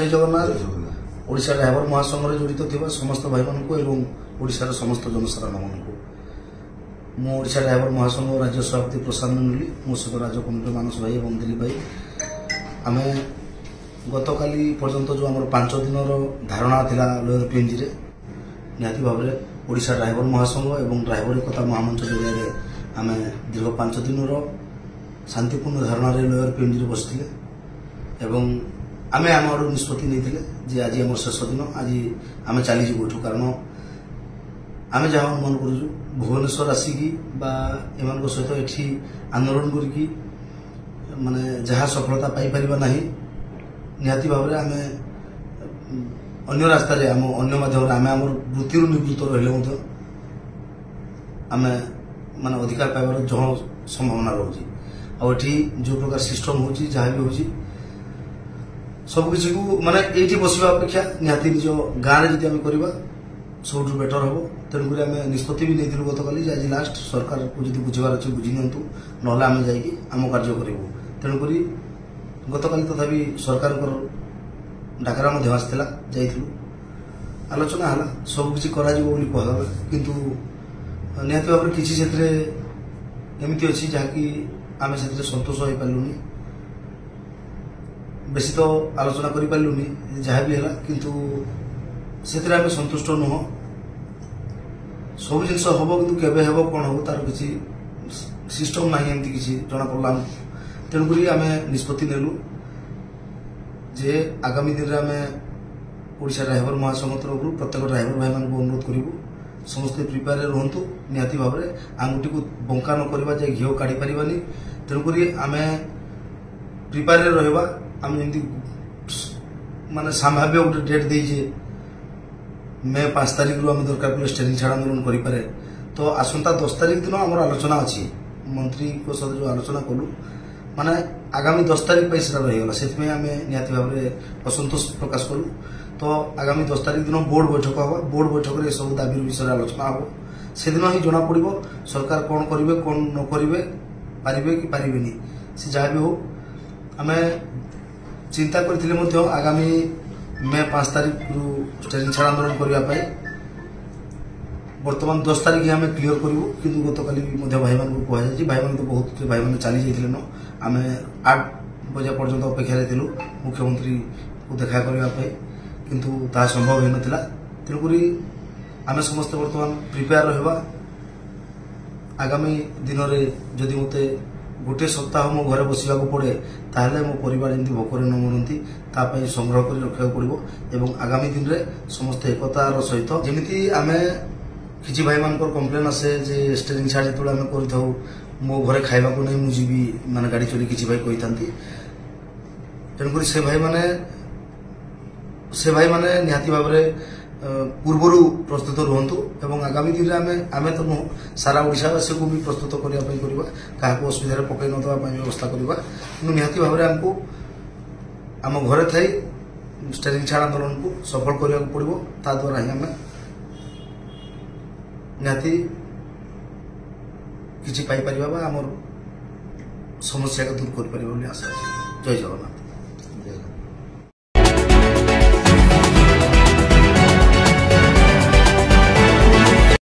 जय जगन्नाथ। ओडिशा ड्राइवर महासंघ जड़ित थी समस्त भाई मान ओडिशार समस्त जनसाधारण मानक मु ओडिशा ड्राइवर महासंघ राज्य सभापति प्रशांत नुली मो सहित राज्य कमिटी मानस भाई और दिलीप भाई आम गत काली पर्यंत जो आम 5 दिन धारणा थिला लोयर पीएनजी रे निहाती भाव में ओडिशा ड्राइवर महासंघ और ड्राइवर एकता महामंच जरिए आम दीर्घ 5 दिन शांतिपूर्ण धारणा लोयर पीएनजी रे बसते आम आम आड़ निष्पत्ति नहीं आज आम शेष दिन आज आम चलीजु बैठू कारण आम जहाँ अनुमान करूँ भुवनेश्वर आसिकी एम सहित एठी आंदोलन करी माने जहाँ सफलता पाइपर ना निहाती भाव में आम अन्य रास्ता आम अन्य माध्यम आम आम वृत्ति निवृत्त रही आम माने अधिकार पाइबार जहाँ संभावना रोचे आठी जो प्रकार सिस्टम हो जहाँ भी हो सबकि माने ये बसवा अपेक्षा निहाती निज गाँव में जब करवा सब बेटर हम तेणुक आम निष्पत्ति भी नहीं गत काली आज लास्ट सरकार को जो बुझार अच्छे बुझी निंतु ना आम जाम कार्य करूँ तेणुक गत काली तथापि सरकार डाकरा आसला जाइलु आलोचना है सबकि कहला किंतु निहाती भाव में किसी से एमती अच्छी जहाँकि आम से सतोष हो पार्लुनी बेसी तो आलोचना कर पार्लुनी जहाँ भी है किंतु से सन्तुष्ट नुह सब जिन हम कि केवे हम कौन हम तार किसी सिस्टम ना एमती किसी जना पड़ा तेणुक आम निष्पत्ति नेलु जे आगामी दिन में आम ओडिशा ड्राइवर महासंघ तरफ प्रत्येक ड्राइवर भाई मान अनुरोध करूँ समस्ते प्रिपेयर रुहतु निहाती भाव में आंगुठी को बंका न करवा जे घीओ काढ़ी पारानी तेणुक आम प्रिपेयर रहा आम जमी माने संभाव्य गोटे डेट देजे मे 5 तारिख रू आम दरकार पड़े स्टेरिंग छाड़ आंदोलन करें तो आसंता 10 तारिख दिन आम आलोचना अच्छी मंत्री सहित जो आलोचना कलु माने आगामी 10 तारिख पर सीटा रहीगला से आम निहाती भाव में असंतोष प्रकाश कलु तो आगामी 10 तारिख दिन बोर्ड बैठक हम बोर्ड बैठक में सब दाबी विषय आलोचना हम से दिन ही जना पड़ो सरकार कौन करेंगे कौन न करेंगे पारे कि पारे से जहाँ भी हो आम चिंता करते आगामी मे 5 तारिख रू स्टेरिंग छाड़ आंदोलन करने बर्तमान 10 तारिख आम क्लीयर करूँ किंतु गत काली भाई मान को कहुई भाई मान तो बहुत भाई मैंने चली जाते न आम 8 बजे पर्यंत अपेक्षा थी मुख्यमंत्री को देखा करने किंतु ता संभव हो नाला तेणुक आम समस्त बर्तमान प्रिपेयर रहा आगामी दिन में जदि मत गोटे सप्ताह मो घरे बसवा पड़े ताहले मो परिवार जमी भोकर न मरती तापाई संग्रह कर रखा पड़ो एवं आगामी दिन में समस्त एकतार सहित जमी आम किसी भाई मान कम्प्लेन आसे जे स्टेरिंग छाड़ जो आम कर मो घरे खाइबा को नहीं मुझे माने गाड़ी चोरी किसी भाई कही था तेणुक से भाई माने निहाती भाव में पूर्वर प्रस्तुत रुहतु एवं आगामी दिन में आम तो नुह सारा ओडिशावासी को भी प्रस्तुत करने क्या असुविधा पकई नवा व्यवस्था करवा कि निहाती भाव में आमको आम घरे थी स्टेरिंग छाड़ आंदोलन को सफल करने को पड़ो ता द्वारा ही आम निहाती किसी पाइपर आमर समस्या को दूर कर आशा जय जगन्नाथ।